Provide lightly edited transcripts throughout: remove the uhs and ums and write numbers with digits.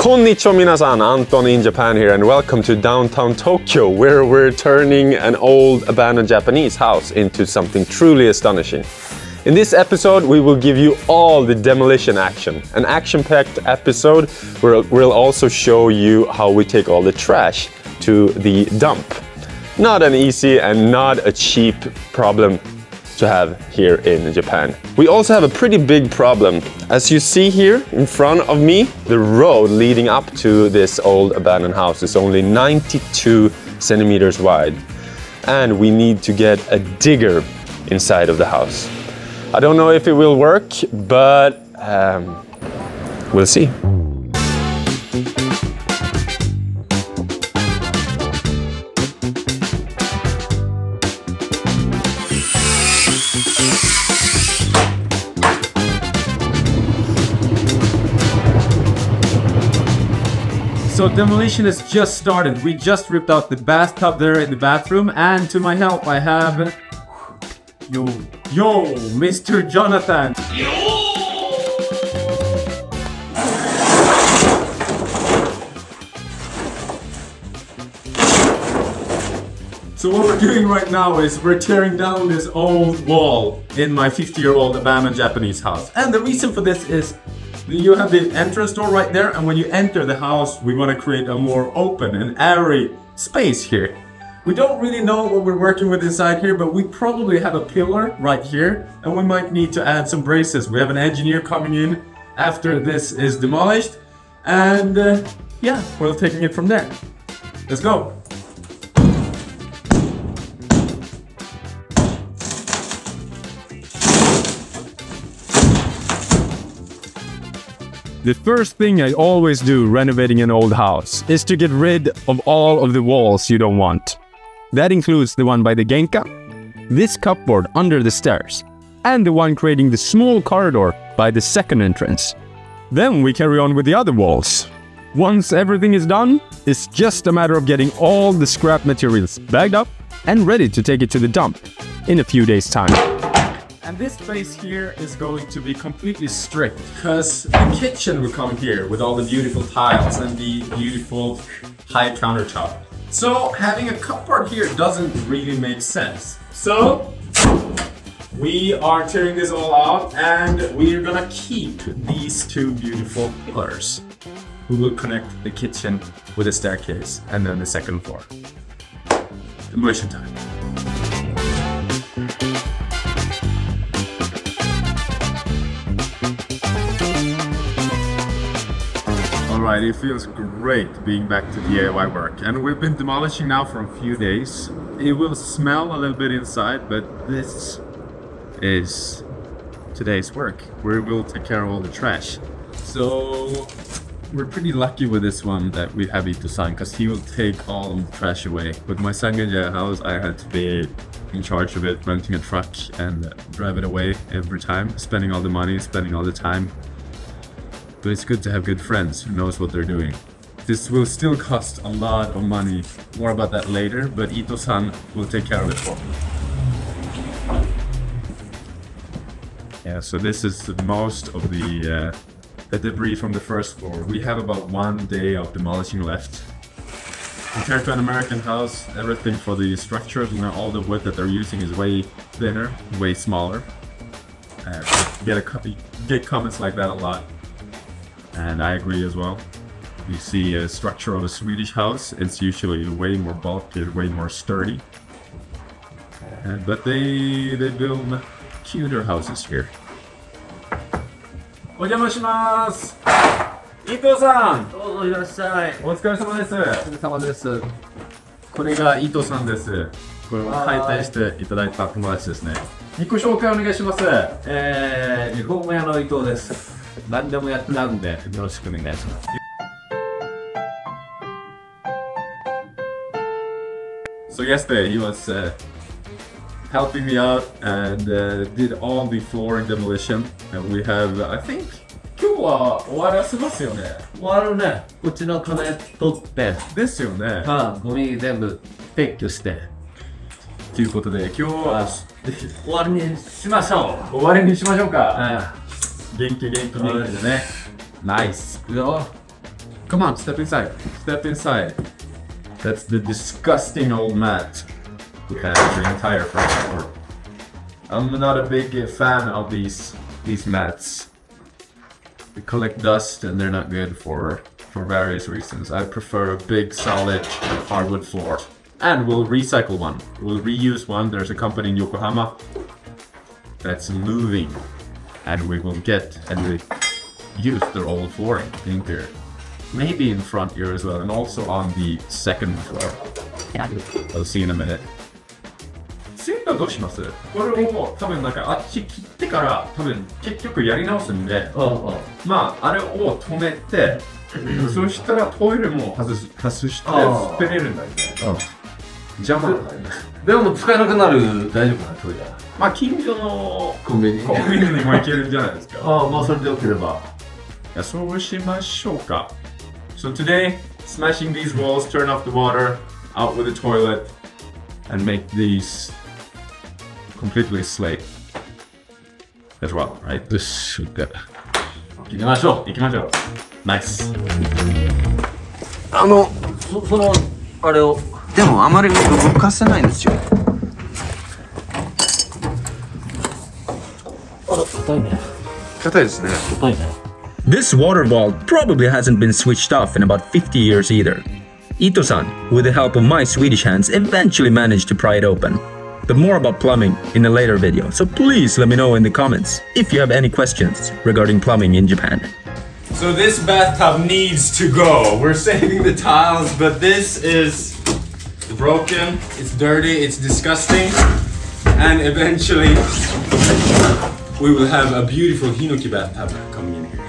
Konnichiwa minasan, Anton in Japan here, and welcome to downtown Tokyo, where we're turning an old abandoned Japanese house into something truly astonishing. In this episode, we will give you all the demolition action. An action-packed episode where we'll also show you how we take all the trash to the dump. Not an easy and not a cheap problem to have here in Japan. We also have a pretty big problem. As you see here in front of me, the road leading up to this old abandoned house is only 92 centimeters wide. And we need to get a digger inside of the house. I don't know if it will work, but we'll see. So demolition has just started. We just ripped out the bathtub there in the bathroom, and to my help I have Yo, Mr. Jonathan. So what we're doing right now is we're tearing down this old wall in my 50-year-old abandoned Japanese house. And the reason for this is you have the entrance door right there, and when you enter the house, we want to create a more open and airy space here. We don't really know what we're working with inside here, but we probably have a pillar right here, and we might need to add some braces. We have an engineer coming in after this is demolished, and yeah, we're taking it from there. Let's go. The first thing I always do renovating an old house is to get rid of all of the walls you don't want. That includes the one by the genka, this cupboard under the stairs, and the one creating the small corridor by the second entrance. Then we carry on with the other walls. Once everything is done, it's just a matter of getting all the scrap materials bagged up and ready to take it to the dump in a few days' time. And this space here is going to be completely strict because the kitchen will come here with all the beautiful tiles and the beautiful high countertop. So having a cupboard here doesn't really make sense. So we are tearing this all out, and we're gonna keep these two beautiful pillars. We will connect the kitchen with a staircase and then the second floor. Demolition time. Alright, it feels great being back to DIY work, and we've been demolishing now for a few days. It will smell a little bit inside, but this is today's work. We will take care of all the trash. So we're pretty lucky with this one that we have Ito-san, because he will take all of the trash away. With my Sangenja house, I had to be in charge of it, renting a truck and drive it away every time, spending all the money, spending all the time. But it's good to have good friends who knows what they're doing. This will still cost a lot of money. More about that later, but Ito-san will take care of it for me. Yeah, so this is most of the debris from the first floor. We have about 1 day of demolishing left. Compared to an American house, everything for the structures, you know, all the wood that they're using is way thinner, way smaller. Get comments like that a lot. And I agree as well. You see a structure of a Swedish house, it's usually way more bulky, way more sturdy. But they build cuter houses here. お邪魔します。伊藤さん。どうぞいらっしゃい。お疲れ様です。お疲れ様です。これが伊藤さんです。これを解体していただいた友達ですね。自己紹介お願いします。リフォーム屋の伊藤です。何でもやってなるんでよろしくお願いします。So yesterday he was helping me out and did all the flooring demolition, and we have, I think, 今日は終わらせますよね。終わるね。こっちの金取って。ですよね。ゴミ全部撤去して。ということで今日は終わりにしましょう。終わりにしましょうか。元気でね。ナイス。よ。Come on, step inside. Step inside. That's the disgusting old mat we have the entire front door. I'm not a big fan of these mats. They collect dust and they're not good for various reasons. I prefer a big, solid hardwood floor. And we'll recycle one. We'll reuse one. There's a company in Yokohama that's moving. And we will get and use their old flooring in there. Maybe in front here as well, and also on the second floor. I'll see in a minute. 線路どうします？これを多分なんかあっち切ってから多分結局やり直すんで、まああれを止めて、そしたらトイレも外して捨てれるんだよね。邪魔なんだよね。でも使えなくなる大丈夫なトイレ。まあ近所のコンビニにも行けるんじゃないですか。まあそれでよければ。いや、そうしましょうか。So today, smashing these walls, turn off the water, out with the toilet, and make these completely slate as well, right? This should get. 行きましょう。行きましょう。Nice. そのあれをでもあまり動かせないんですよ。硬いね。硬いですね。硬いね。This water valve probably hasn't been switched off in about 50 years either. Ito-san, with the help of my Swedish hands, eventually managed to pry it open. But more about plumbing in a later video, so please let me know in the comments if you have any questions regarding plumbing in Japan. So this bathtub needs to go. We're saving the tiles, but this is broken, it's dirty, it's disgusting, and eventually we will have a beautiful hinoki bathtub coming in here.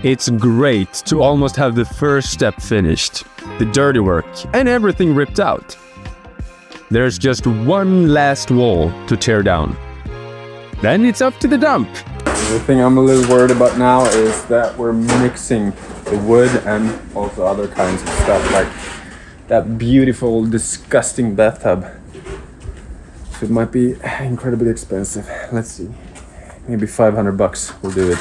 It's great to almost have the first step finished, the dirty work, and everything ripped out. There's just one last wall to tear down. Then it's up to the dump. The thing I'm a little worried about now is that we're mixing the wood and also other kinds of stuff, like that beautiful, disgusting bathtub. So it might be incredibly expensive. Let's see. Maybe 500 bucks will do it.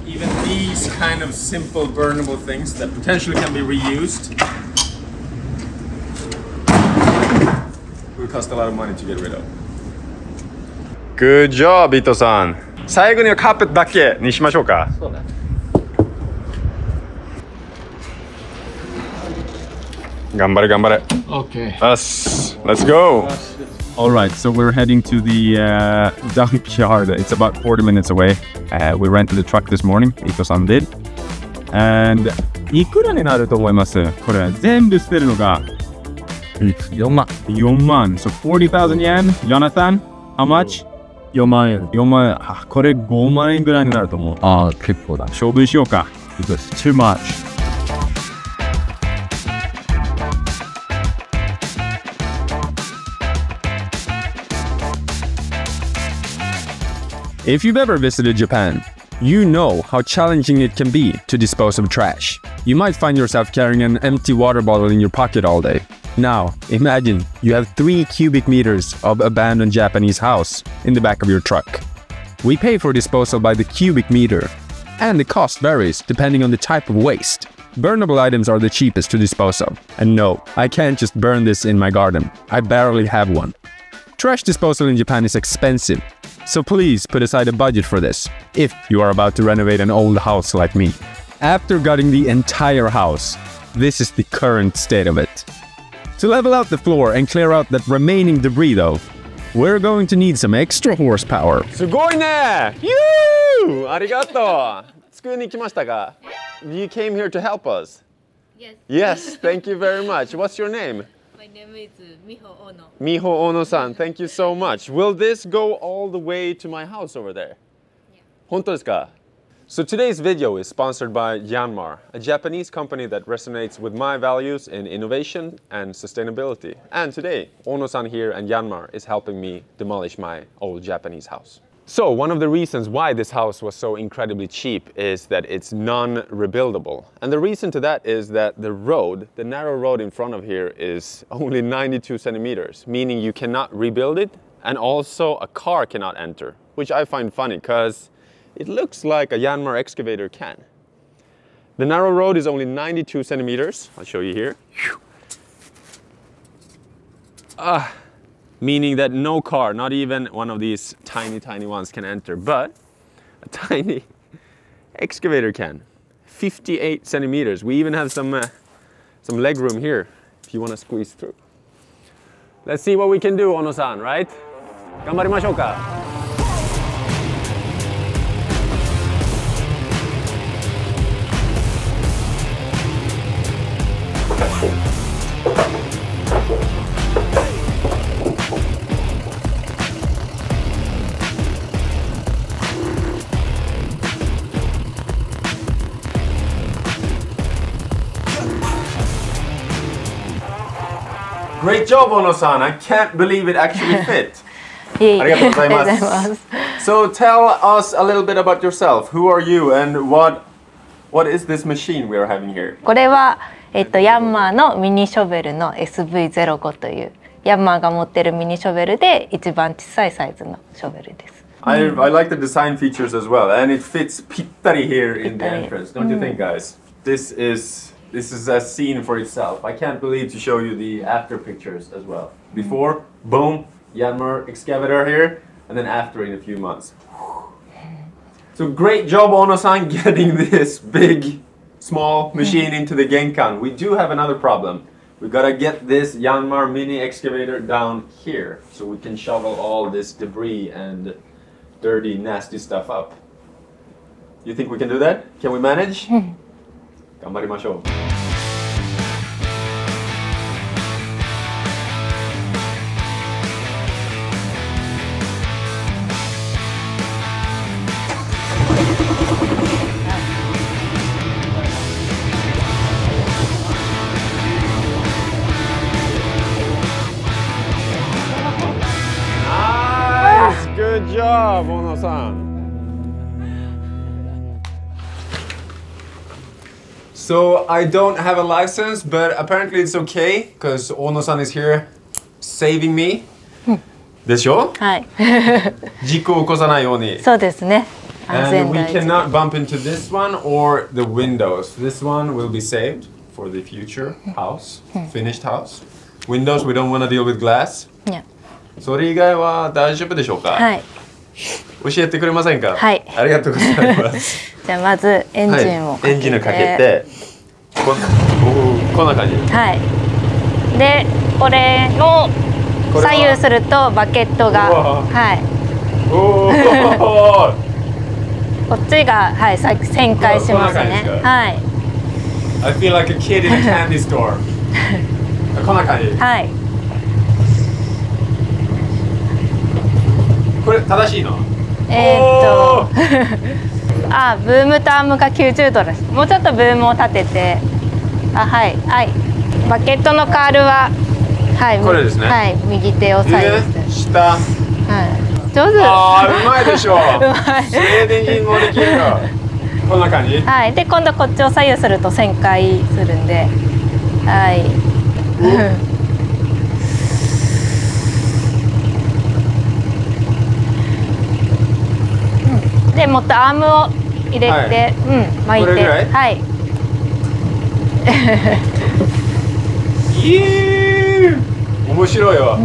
Even these kind of simple burnable things that potentially can be reused will cost a lot of money to get rid of. Good job, Ito-san. 最後にはカーペットだけにしましょうか。そうね。頑張れ頑張れ。Okay. Let's go. All right, so we're heading to the dump yard. It's about 40 minutes away. We rented a truck this morning. Ito-san did. And いくらになると思います？これ全部捨てるのが4万。4万。So 40,000 yen. Jonathan, how much? 4万円。4万円。あ、これ5万円ぐらいになると思う。ああ、結構だ。勝負しようか。Because too much. If you've ever visited Japan, you know how challenging it can be to dispose of trash. You might find yourself carrying an empty water bottle in your pocket all day. Now, imagine you have 3 cubic meters of abandoned Japanese house in the back of your truck. We pay for disposal by the cubic meter, and the cost varies depending on the type of waste. Burnable items are the cheapest to dispose of. And no, I can't just burn this in my garden. I barely have one. Trash disposal in Japan is expensive, so please put aside a budget for this, if you are about to renovate an old house like me. After gutting the entire house, this is the current state of it. To level out the floor and clear out that remaining debris though, we're going to need some extra horsepower. すごいね! Yoo! ありがとう! 作りに来ましたか? You came here to help us? Yes. Yes, thank you very much. What's your name? My name is Miho Ono. Miho Ono-san, thank you so much. Will this go all the way to my house over there? Yeah. 本当ですか? So today's video is sponsored by Yanmar, a Japanese company that resonates with my values in innovation and sustainability. And today, Ono-san here and Yanmar is helping me demolish my old Japanese house. So one of the reasons why this house was so incredibly cheap is that it's non-rebuildable. And the reason to that is that the road, the narrow road in front of here, is only 92 centimeters, meaning you cannot rebuild it, and also a car cannot enter, which I find funny because it looks like a Yanmar excavator can. The narrow road is only 92 centimeters. I'll show you here. Meaning that no car, not even one of these tiny ones, can enter, but a tiny excavator can. 58 centimeters. We even have some leg room here if you want to squeeze through. Let's see what we can do, Ono-san, right? 頑張りましょうか。Great job, Ono-san. I can't believe it actually fit. ありがとうございます。So tell us a little bit about yourself. Who are you and what is this machine we are having here? これはヤンマーのミニショベルの SV05 というヤンマーが持ってるミニショベルで一番小さいサイズのショベルです。I like the design features as well, and it fits ぴったり here in the entrance. Don't you think, guys? This is a scene for itself. I can't believe to show you the after pictures as well. Before, boom, Yanmar excavator here, and then after in a few months. So great job, Ono-san, getting this big, small machine into the Genkan. We do have another problem. We gotta get this Yanmar mini excavator down here, so we can shovel all this debris and dirty, nasty stuff up. You think we can do that? Can we manage? 頑張りましょう。Nice! Good job, Ono-san. So I don't have a license, but apparently it's okay because Ono-san is here saving me. でしょ？はい。事故を起こさないように。そうですね。And we cannot bump into this one or the windows. This one will be saved for the future house, finished house. Windows, we don't want to deal with glass. それ以外は大丈夫でしょうか？はい。教えてくれませんか？はい。ありがとうございます。じゃあまずエンジンをかけて、エンジンをかけて、こんな感じ。はい。で、これを左右するとバケットが、はい。こっちがはい旋回しますね。はい。I feel like a kid in a candy store. こんな感じ。はい。これ正しいの？あ、ブームとアームが90度です。もうちょっとブームを立てて、はいはい。バケットのカールははいこれですね。はい、右手を左右して。下。はい。上手。ああ、うまいでしょう。うまい。スウェーデン人もできるよ。こんな感じ。はい。で今度こっちを左右すると旋回するんで、はい。でもっとアームを入れて、はい、巻いて、はい。面白いわ。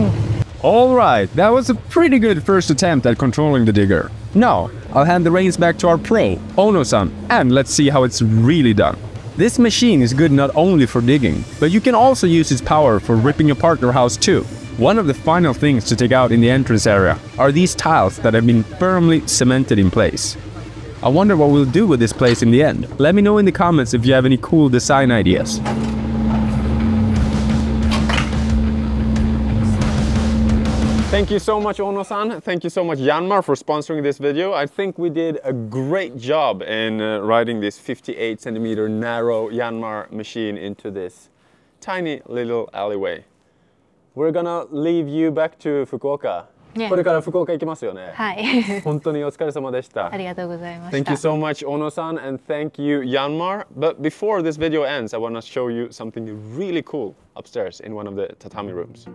Alright, that was a pretty good first attempt at controlling the digger. Now, I'll hand the reins back to our pro, Ono-san, and let's see how it's really done. This machine is good not only for digging, but you can also use its power for ripping apart your house too. One of the final things to take out in the entrance area are these tiles that have been firmly cemented in place. I wonder what we'll do with this place in the end. Let me know in the comments if you have any cool design ideas. Thank you so much, Ono-san. Thank you so much, Yanmar, for sponsoring this video. I think we did a great job in riding this 58 centimeter narrow Yanmar machine into this tiny little alleyway. We're gonna leave you back to Fukuoka. これから福岡行きますよね。はい。本当にお疲れ様でした。ありがとうございました。Thank you so much, Ono-san, and thank you, Yanmar. But before this video ends, I want to show you something really cool upstairs in one of the tatami rooms.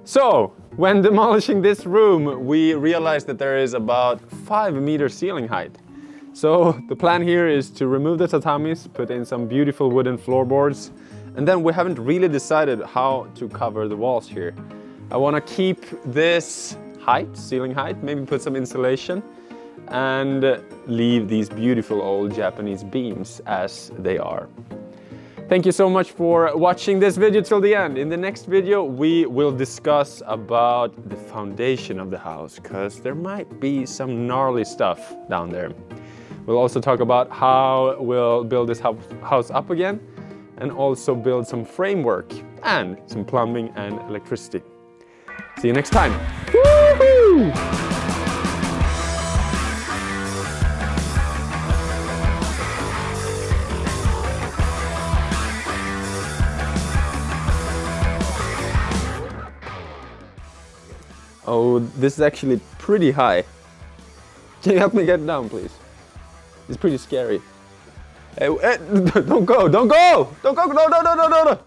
So, When demolishing this room, we realized that there is about 5-meter ceiling height. So the plan here is to remove the tatamis, put in some beautiful wooden floorboards, and then we haven't really decided how to cover the walls here. I want to keep this height, ceiling height, maybe put some insulation, and leave these beautiful old Japanese beams as they are. Thank you so much for watching this video till the end. In the next video, we will discuss about the foundation of the house, because there might be some gnarly stuff down there. We'll also talk about how we'll build this house up again, and also build some framework and some plumbing and electricity. See you next time. Woo-hoo! Oh, this is actually pretty high. Can you help me get down, please? It's pretty scary. Hey, don't go, don't go! Don't go, no, no, no, no, no, no!